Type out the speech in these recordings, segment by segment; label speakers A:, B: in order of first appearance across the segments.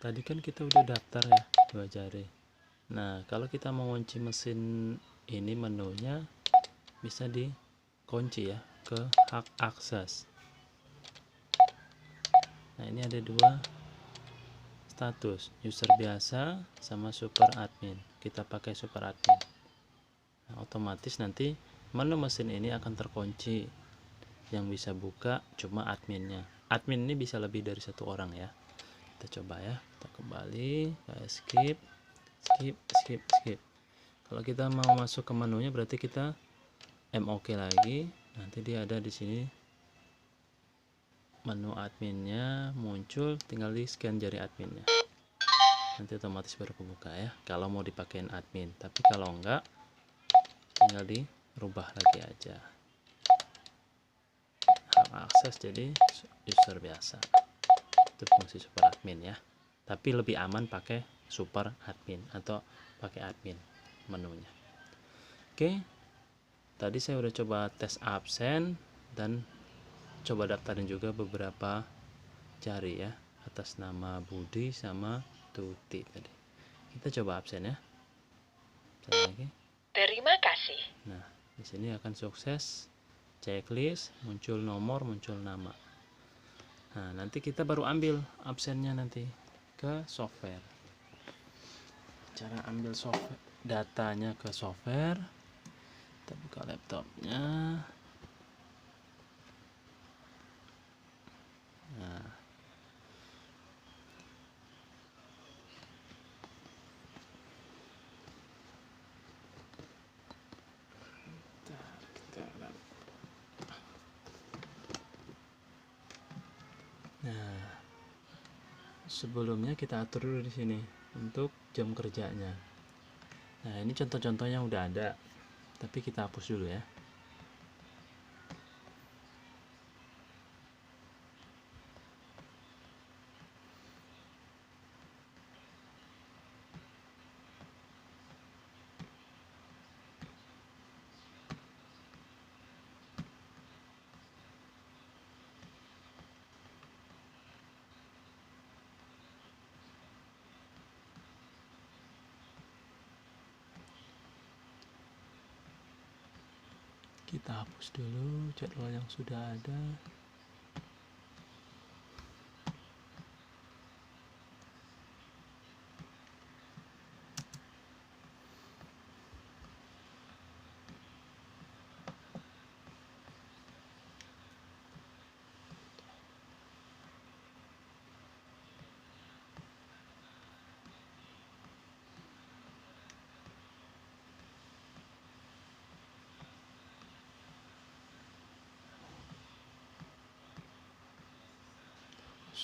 A: Tadi kan kita udah daftar ya, 2 jari. Nah, kalau kita mau kunci mesin ini, menunya bisa dikunci ya ke hak akses. Nah, ini ada 2 status, user biasa sama super admin. Kita pakai super admin. Nah, otomatis nanti menu mesin ini akan terkunci. Yang bisa buka cuma adminnya. Admin ini bisa lebih dari 1 orang ya. Kita coba ya, kita kembali, skip. Kalau kita mau masuk ke menunya berarti kita MOK lagi. Nanti dia ada di sini menu adminnya muncul, tinggal di scan jari adminnya. Nanti otomatis baru kebuka ya, kalau mau dipakein admin. Tapi kalau enggak, tinggal dirubah lagi aja. Hak akses jadi user biasa. Itu fungsi super admin ya. Tapi lebih aman pakai super admin atau pakai admin menunya. Oke, tadi saya udah coba tes absen dan coba daftarin juga beberapa jari ya, atas nama Budi sama Tuti tadi. Kita coba absen ya. Absen lagi.
B: Terima kasih.
A: Nah, di sini akan sukses. Checklist, muncul nomor, muncul nama. Nah, nanti kita baru ambil absennya nanti ke software. Cara ambil software datanya ke software, kita buka laptopnya. Nah, sebelumnya kita atur dulu di sini untuk jam kerjanya. Nah, ini contoh-contohnya udah ada, tapi kita hapus dulu ya. Kita hapus dulu jadwal yang sudah ada.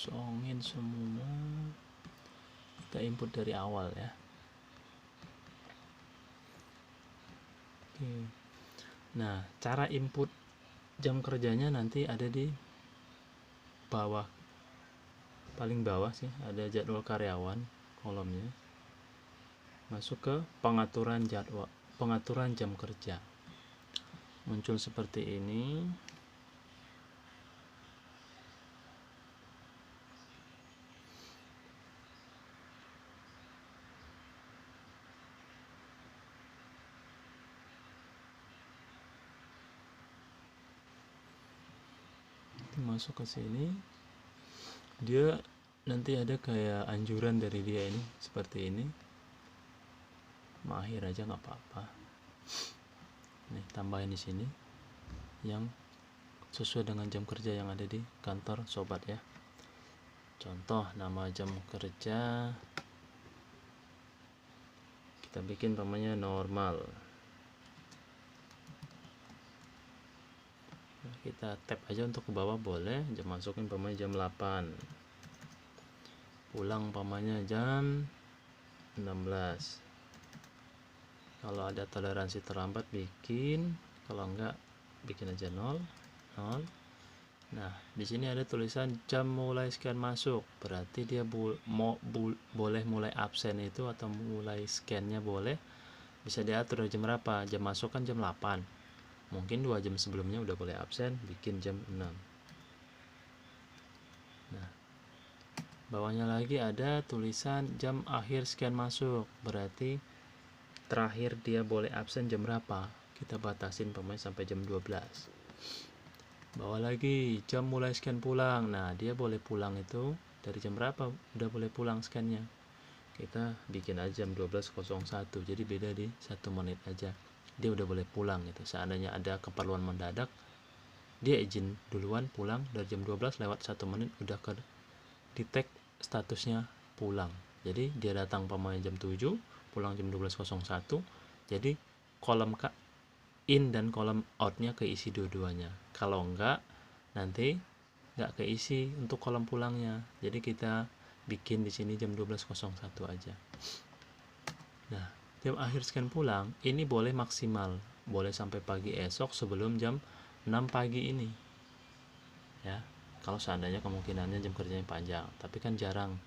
A: Kosongin semua, kita input dari awal ya. Oke. Nah, cara input jam kerjanya nanti ada di bawah, paling bawah sih ada jadwal karyawan, kolomnya. Masuk ke pengaturan jadwal, pengaturan jam kerja. Muncul seperti ini. Masuk ke sini, dia nanti ada kayak anjuran dari dia ini seperti ini. Akhir aja nggak apa-apa. Nih, tambahin di sini yang sesuai dengan jam kerja yang ada di kantor sobat ya. Contoh nama jam kerja kita bikin namanya normal. Nah, kita tap aja untuk ke bawah boleh, jam masukin pamannya jam 8, pulang pamannya jam 16. Kalau ada toleransi terlambat bikin, kalau enggak bikin aja 0. Nah, di sini ada tulisan jam mulai scan masuk, berarti dia boleh mulai absen itu atau mulai scannya boleh, bisa diatur jam berapa. Jam masuk kan jam 8, mungkin 2 jam sebelumnya udah boleh absen, bikin jam 6. Nah, Bawahnya lagi ada tulisan jam akhir scan masuk, berarti terakhir dia boleh absen jam berapa, kita batasin pemain sampai jam 12. Bawah lagi jam mulai scan pulang, nah dia boleh pulang itu dari jam berapa udah boleh pulang scannya, kita bikin aja jam 12.01, jadi beda di 1 menit aja dia udah boleh pulang gitu. Seandainya ada keperluan mendadak, dia izin duluan pulang dari jam 12 lewat 1 menit udah ke di tag statusnya pulang. Jadi dia datang pemain jam 7, pulang jam 12.01. Jadi kolom in dan kolom outnya keisi dua-duanya. Kalau enggak, nanti enggak keisi untuk kolom pulangnya. Jadi kita bikin di sini jam 12.01 aja. Nah, jam akhir scan pulang ini boleh maksimal, boleh sampai pagi esok sebelum jam 6 pagi ini. Ya, kalau seandainya kemungkinannya jam kerjanya panjang, tapi kan jarang.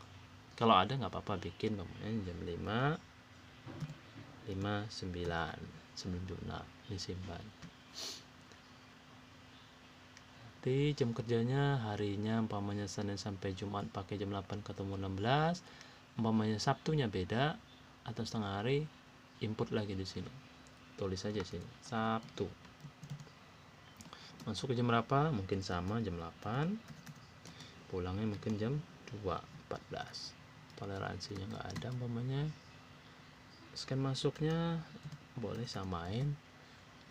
A: Kalau ada nggak apa-apa bikin jam 5, 9 sebelum jam 6 disimpan. Nanti jam kerjanya harinya umpamanya Senin sampai Jumat pakai jam 8 ketemu 16, umpamanya Sabtunya beda atau setengah hari, input lagi di sini. Tulis aja sini Sabtu. Masuk ke jam berapa? Mungkin sama jam 8. Pulangnya mungkin jam 2.14. Toleransinya nggak ada umpamanya. Scan masuknya boleh samain.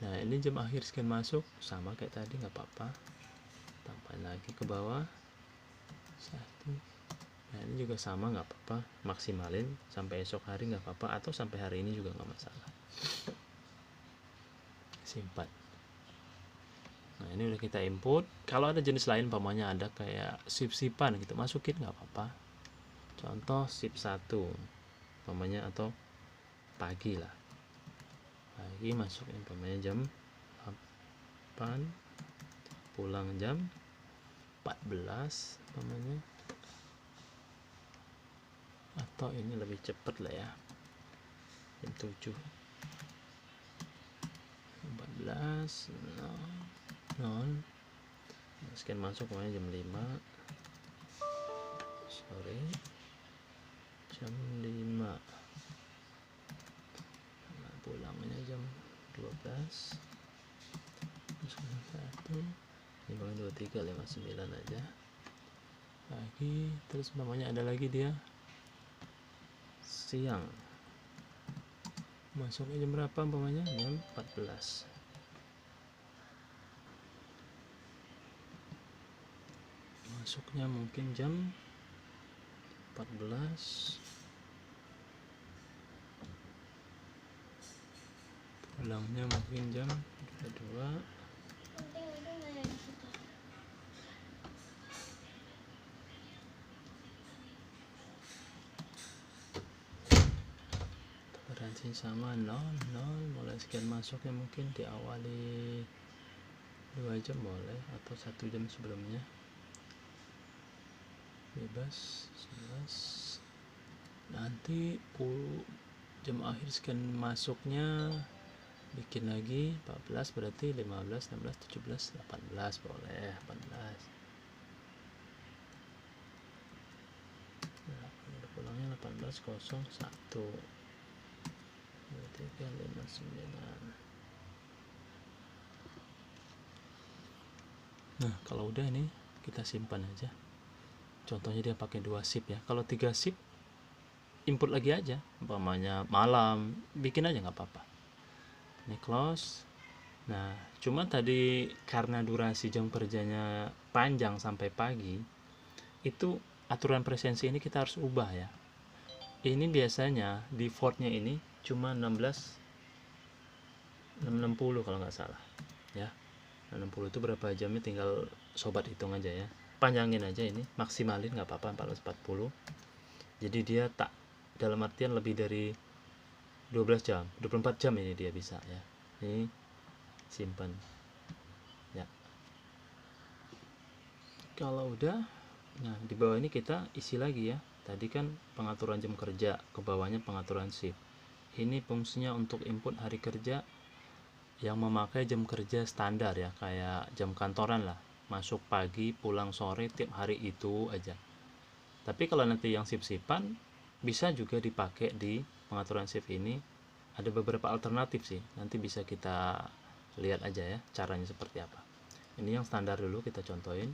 A: Nah, ini jam akhir scan masuk sama kayak tadi, nggak apa-apa. Tambahin lagi ke bawah 1. Nah, ini juga sama, nggak apa-apa. Maksimalin sampai esok hari nggak apa-apa, atau sampai hari ini juga nggak masalah. Simpan. Nah, ini udah kita input. Kalau ada jenis lain umpamanya ada kayak sip-sipan gitu, masukin nggak apa-apa. Contoh sip 1 umpamanya, atau pagi lah, pagi masukin umpamanya jam 8, pulang jam 14 umpamanya, atau ini lebih cepet lah ya, jam 7, 14, 0, scan masuk umpamanya jam 5 sore, jam 5, nah, pulangnya jam 12, 1, 5, 2, 3, 5, 9 aja lagi. Terus namanya ada lagi dia siang, masuknya jam berapa umpamanya jam 14, masuknya mungkin jam 14, pulangnya mungkin jam 22. Toleransi sama 0, mulai scan masuknya mungkin diawali 2 jam boleh, atau 1 jam sebelumnya, bebas 11. Nanti jam akhir scan masuknya bikin lagi 14, berarti 15, 16, 17, 18 boleh, 18. Nah, pulangnya 18.01, 23, 59. Nah, kalau udah ini kita simpan aja. Contohnya dia pakai 2 shift ya. Kalau 3 shift input lagi aja, umpamanya malam, bikin aja nggak apa-apa. Ini close. Nah, cuma tadi karena durasi jam kerjanya panjang sampai pagi, itu aturan presensi ini kita harus ubah ya. Ini biasanya defaultnya ini cuma 660 kalau nggak salah ya. 60 itu berapa jamnya tinggal sobat hitung aja ya. Panjangin aja ini, maksimalin nggak apa-apa 1440. Jadi dia tak, dalam artian lebih dari 12 jam, 24 jam ini dia bisa ya. Ini simpan ya. Kalau udah, nah di bawah ini kita isi lagi ya. Tadi kan pengaturan jam kerja, ke bawahnya pengaturan shift. Ini fungsinya untuk input hari kerja yang memakai jam kerja standar ya, kayak jam kantoran lah, masuk pagi pulang sore tiap hari itu aja. Tapi kalau nanti yang shift-shiftan bisa juga dipakai di pengaturan shift ini. Ada beberapa alternatif sih, nanti bisa kita lihat aja ya caranya seperti apa. Ini yang standar dulu kita contohin.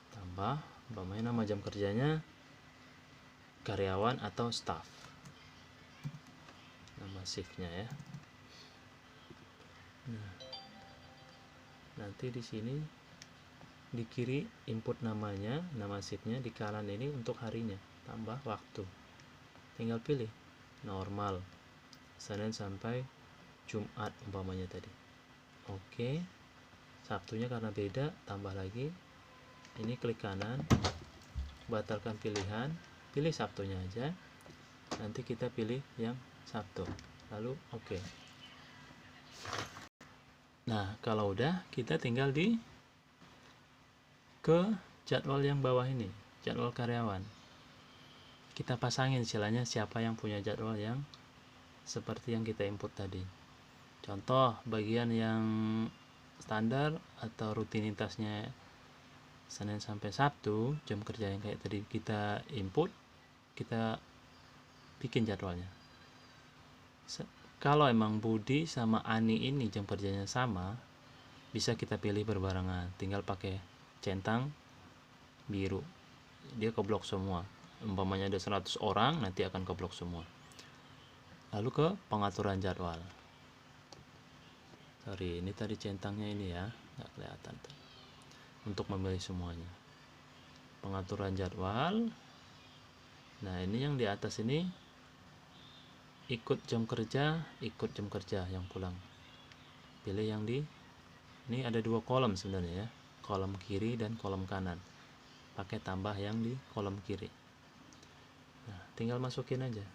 A: Tambah umpamanya nama jam kerjanya karyawan atau staff, nama shiftnya ya. Nah, nanti di sini di kiri input namanya, nama shiftnya, di kanan ini untuk harinya, tambah waktu, tinggal pilih normal Senin sampai Jumat umpamanya tadi. Oke, Sabtunya karena beda, tambah lagi ini, klik kanan, batalkan pilihan, pilih Sabtunya aja, nanti kita pilih yang Sabtu, lalu oke. Nah, kalau udah, kita tinggal ke jadwal yang bawah ini, jadwal karyawan. Kita pasangin istilahnya siapa yang punya jadwal yang seperti yang kita input tadi. Contoh bagian yang standar atau rutinitasnya Senin sampai Sabtu, jam kerja yang kayak tadi kita input, kita bikin jadwalnya. Kalau emang Budi sama Ani ini jam kerjanya sama, bisa kita pilih berbarengan, tinggal pakai centang biru, dia keblok semua. Umpamanya ada 100 orang, nanti akan keblok semua. Lalu ke pengaturan jadwal. Sorry, ini tadi centangnya ini ya, nggak kelihatan tuh. Untuk memilih semuanya, pengaturan jadwal. Nah, ini yang di atas ini ikut jam kerja yang pulang. Pilih yang di ini, ada 2 kolom sebenarnya ya, kolom kiri dan kolom kanan. Pakai tambah yang di kolom kiri. Nah, tinggal masukin aja.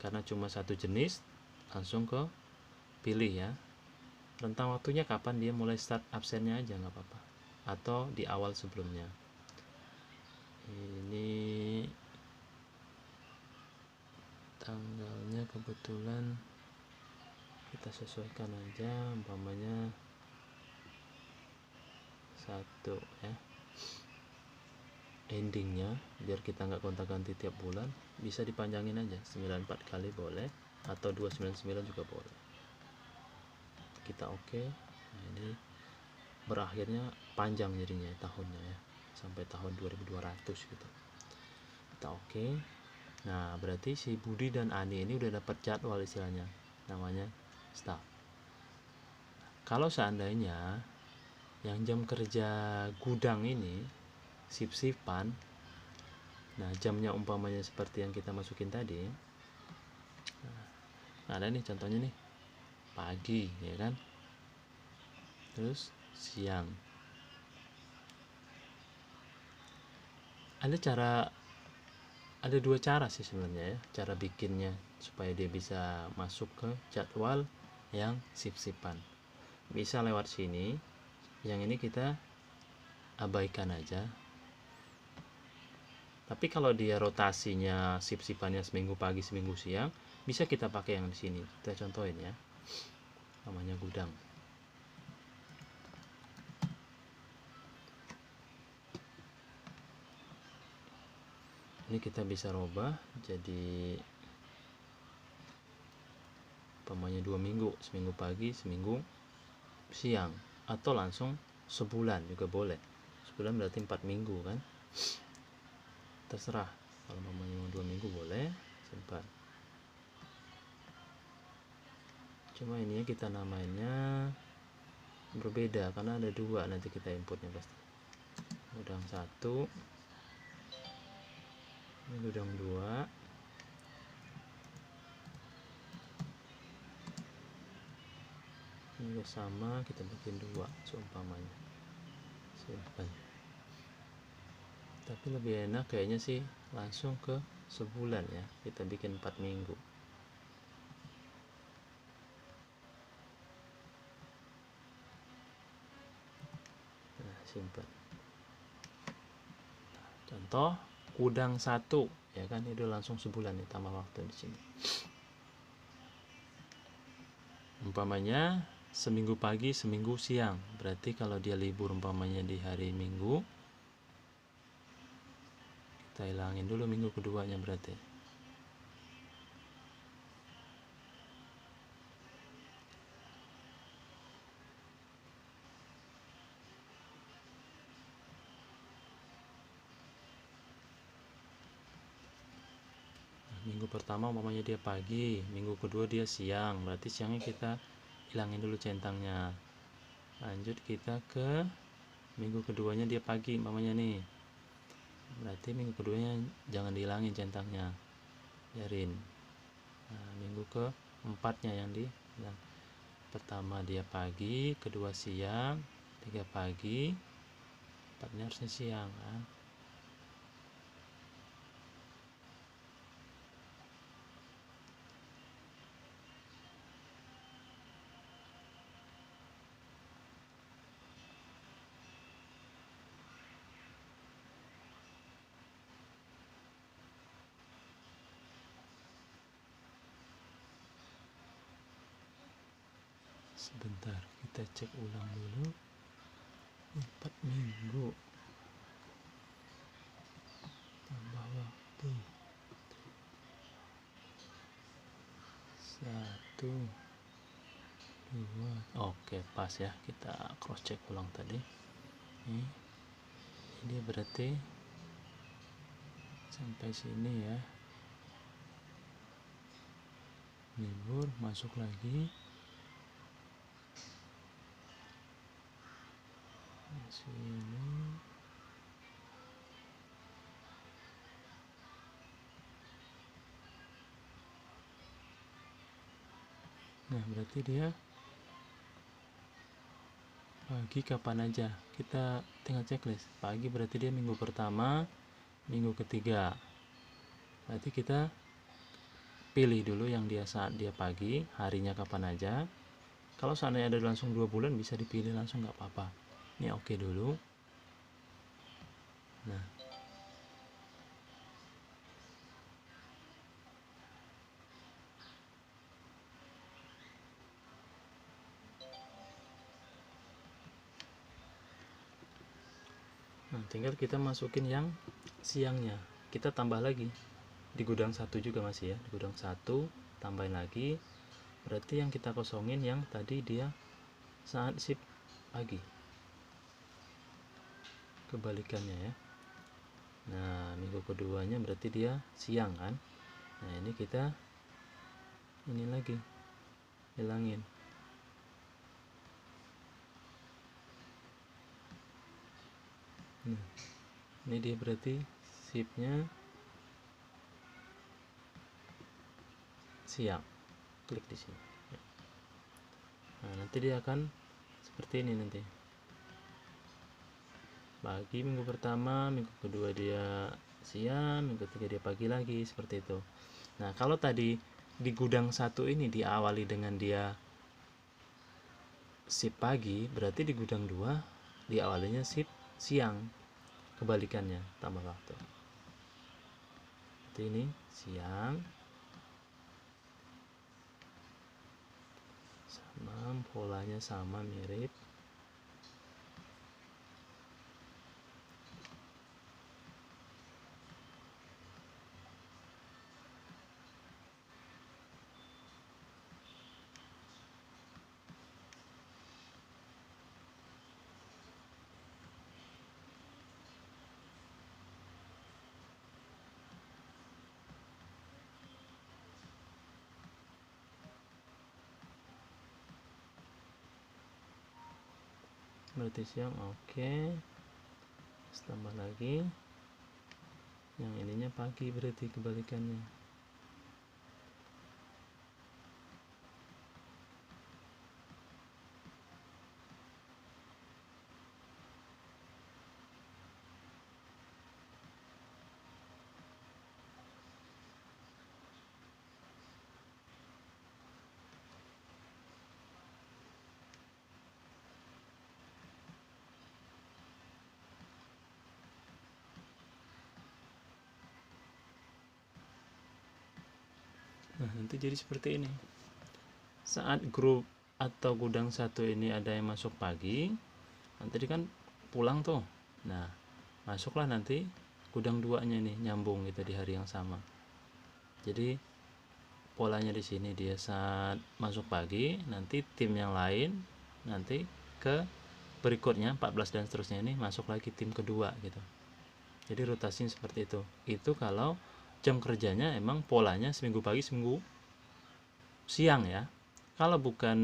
A: Karena cuma satu jenis, langsung ke pilih ya. Rentang waktunya kapan dia mulai start absennya aja nggak apa-apa, atau di awal sebelumnya. Ini tanggalnya kebetulan kita sesuaikan aja, umpamanya 1 ya. Endingnya biar kita nggak gonta-ganti tiap bulan, bisa dipanjangin aja 94 kali boleh, atau 299 juga boleh. Kita oke. Nah, ini berakhirnya panjang jadinya tahunnya ya, sampai tahun 2200 gitu. Kita oke. Nah, berarti si Budi dan Ani ini udah dapat jadwal istilahnya, namanya staff. Kalau seandainya yang jam kerja gudang ini shift-shiftan, nah jamnya umpamanya seperti yang kita masukin tadi. Nah, ada nih contohnya nih, pagi ya kan, terus siang. Ada 2 cara sih sebenarnya ya, cara bikinnya supaya dia bisa masuk ke jadwal yang shift-shiftan. Bisa lewat sini, yang ini kita abaikan aja. Tapi kalau dia rotasinya shift-shiftannya seminggu pagi seminggu siang, bisa kita pakai yang di sini. Kita contohin ya, namanya gudang. Ini kita bisa robah jadi umpamanya 2 minggu, seminggu pagi seminggu siang, atau langsung sebulan juga boleh. Sebulan berarti 4 minggu kan, terserah. Kalau umpamanya 2 minggu boleh, simpan. Cuma ini kita namainnya berbeda karena ada 2 nanti kita inputnya pasti. Gudang 1, ini gudang 2. Ini sama, kita bikin 2 seumpamanya. Simpan. Tapi lebih enak kayaknya sih langsung ke sebulan ya, kita bikin 4 minggu. Nah, simpan. Contoh gudang 1 ya kan, itu langsung sebulan nih, tambah waktu di sini. Umpamanya seminggu pagi seminggu siang, berarti kalau dia libur umpamanya di hari Minggu, Kita hilangin dulu minggu keduanya berarti. Minggu pertama umpamanya dia pagi, minggu kedua dia siang, berarti siangnya kita hilangin dulu centangnya. Lanjut kita ke minggu keduanya dia pagi umpamanya nih, berarti minggu keduanya jangan dihilangin centangnya, biarin. Nah, minggu keempatnya yang dihilang. Pertama dia pagi, kedua siang, tiga pagi, empatnya harusnya siang kan. Sebentar, kita cek ulang dulu. 4 minggu tambah waktu 1, 2. Oke, pas ya, kita cross check ulang tadi. Ini dia berarti sampai sini ya, libur masuk lagi sini. Nah, berarti dia pagi kapan aja, kita tinggal checklist. Pagi berarti dia minggu pertama, minggu ketiga, berarti kita pilih dulu yang dia saat dia pagi, harinya kapan aja. Kalau seandainya ada langsung 2 bulan bisa dipilih langsung, nggak apa-apa. Ini oke dulu. Nah, tinggal kita masukin yang siangnya, kita tambah lagi di gudang 1 juga masih ya, di gudang 1 tambahin lagi, berarti yang kita kosongin yang tadi dia saat shift pagi, kebalikannya ya. Nah, minggu keduanya berarti dia siang kan. Nah, ini kita ini lagi hilangin. Nah, ini dia berarti shiftnya siang, klik di sini. Nah, nanti dia akan seperti ini nanti. Pagi minggu pertama, minggu kedua dia siang, minggu ketiga dia pagi lagi, seperti itu. Nah, kalau tadi di gudang 1 ini diawali dengan dia shift pagi, berarti di gudang 2 diawalinya shift siang, kebalikannya, tambah waktu. Seperti ini, siang sama, polanya sama, mirip. Berarti siang, oke. Tambah lagi yang ininya pagi, berarti kebalikannya. Nah, nanti jadi seperti ini. Saat grup atau gudang 1 ini ada yang masuk pagi, nanti kan pulang tuh. Nah, masuklah nanti gudang duanya nih nyambung gitu di hari yang sama. Jadi polanya di sini dia saat masuk pagi, nanti tim yang lain nanti ke berikutnya 14 dan seterusnya ini masuk lagi tim kedua gitu. Jadi rotasinya seperti itu. Itu kalau jam kerjanya emang polanya seminggu pagi seminggu siang ya. Kalau bukan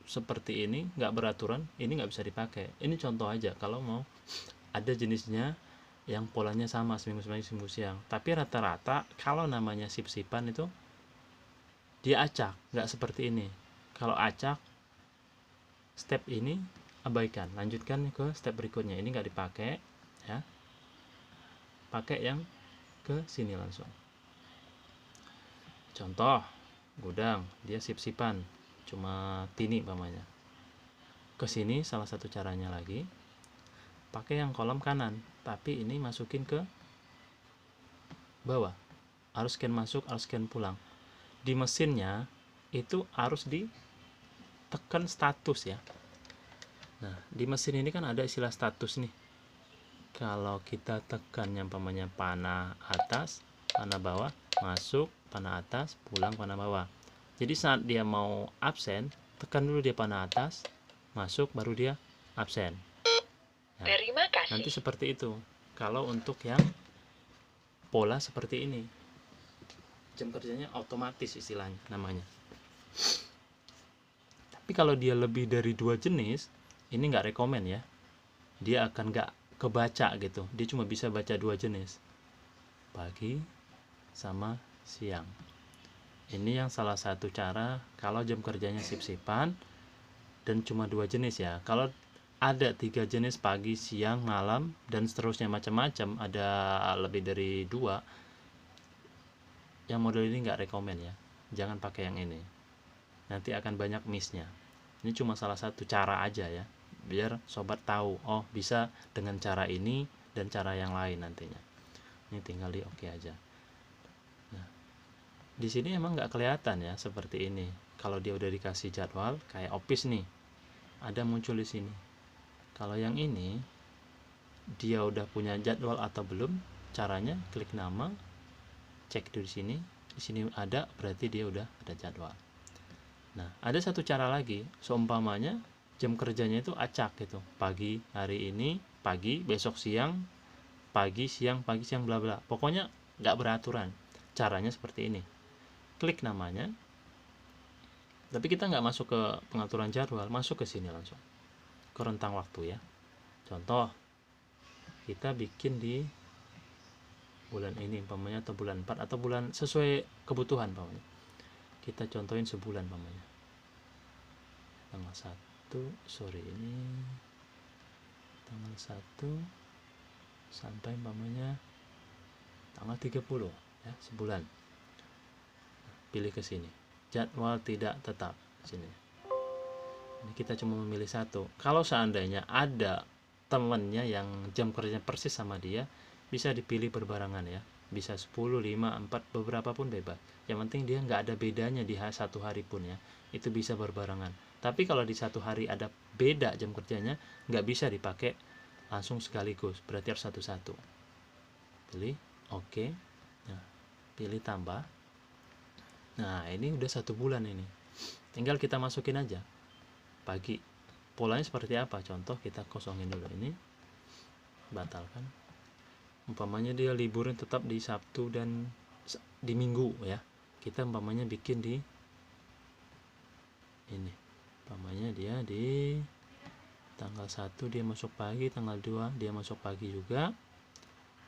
A: seperti ini, nggak beraturan, ini nggak bisa dipakai. Ini contoh aja kalau mau ada jenisnya yang polanya sama seminggu pagi seminggu siang. Tapi rata-rata kalau namanya sip-sipan itu dia acak, nggak seperti ini. Kalau acak, step ini abaikan, lanjutkan ke step berikutnya. Ini nggak dipakai ya, pakai yang ke sini langsung. Contoh gudang, dia sip-sipan cuma tini pamannya. Ke sini salah satu caranya lagi, pakai yang kolom kanan, tapi ini masukin ke bawah. Harus scan masuk, harus scan pulang. Di mesinnya itu harus ditekan status ya. Nah, di mesin ini kan ada istilah status nih. Kalau kita tekan yang pamannya panah atas, panah bawah, masuk, panah atas, pulang, panah bawah. Jadi saat dia mau absen, tekan dulu dia panah atas, masuk, baru dia absen. Nah, terima kasih. Nanti seperti itu. Kalau untuk yang pola seperti ini, jam kerjanya otomatis istilahnya namanya. Tapi kalau dia lebih dari 2 jenis, ini nggak rekomen ya. Dia akan nggak kebaca gitu. Dia cuma bisa baca 2 jenis, pagi sama siang. Ini yang salah satu cara kalau jam kerjanya sip-sipan dan cuma 2 jenis ya. Kalau ada 3 jenis pagi, siang, malam dan seterusnya macam-macam, ada lebih dari 2, yang model ini nggak rekomen ya. Jangan pakai yang ini, nanti akan banyak missnya. Ini cuma salah satu cara aja ya, biar sobat tahu, oh bisa dengan cara ini dan cara yang lain nantinya. Ini tinggal di oke aja. Nah, di sini emang nggak kelihatan ya seperti ini. Kalau dia udah dikasih jadwal kayak office nih, ada muncul di sini. Kalau yang ini dia udah punya jadwal atau belum, caranya klik nama, cek di sini. Di sini ada, berarti dia udah ada jadwal. Nah, ada satu cara lagi, seumpamanya jam kerjanya itu acak gitu. Pagi hari ini, pagi, besok siang, pagi, siang, bla bla. Pokoknya nggak beraturan. Caranya seperti ini. Klik namanya. Tapi kita nggak masuk ke pengaturan jadwal, masuk ke sini langsung. Ke rentang waktu ya. Contoh, kita bikin di bulan ini umpamanya, atau bulan 4 atau bulan sesuai kebutuhan umpamanya. Kita contohin sebulan umpamanya. Tanggal 1 sore ini, tanggal 1 sampai umpamanya tanggal 30 ya, sebulan. Pilih ke sini. Jadwal tidak tetap sini. Ini kita cuma memilih satu. Kalau seandainya ada temennya yang jam kerjanya persis sama dia, bisa dipilih berbarengan ya. Bisa 10, 5, 4, beberapa pun bebas. Yang penting dia nggak ada bedanya di satu hari pun ya. Itu bisa berbarengan. Tapi kalau di satu hari ada beda jam kerjanya, nggak bisa dipakai langsung sekaligus. Berarti harus satu-satu. Pilih oke. Nah, pilih tambah. Nah, ini udah 1 bulan ini. Tinggal kita masukin aja. Pagi. Polanya seperti apa? Contoh kita kosongin dulu ini. Batalkan. Umpamanya dia liburan tetap di Sabtu dan di Minggu ya. Kita umpamanya bikin di ini. Umpamanya dia di tanggal 1 dia masuk pagi, tanggal 2 dia masuk pagi juga.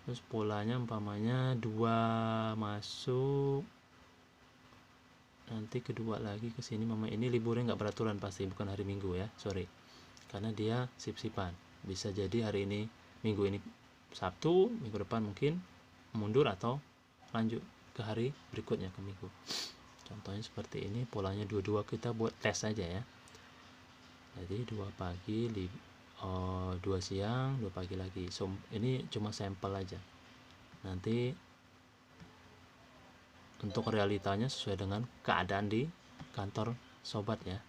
A: Terus polanya umpamanya 2 masuk, nanti kedua lagi ke sini. Mama ini liburnya nggak beraturan pasti, bukan hari Minggu ya, sorry, karena dia sip-sipan. Bisa jadi hari ini Minggu ini Sabtu, minggu depan mungkin mundur atau lanjut ke hari berikutnya ke Minggu. Contohnya seperti ini, polanya 22, kita buat tes aja ya. Jadi 2 pagi, 2 siang, 2 pagi lagi. So, ini cuma sampel aja. Nanti untuk realitanya sesuai dengan keadaan di kantor sobat ya.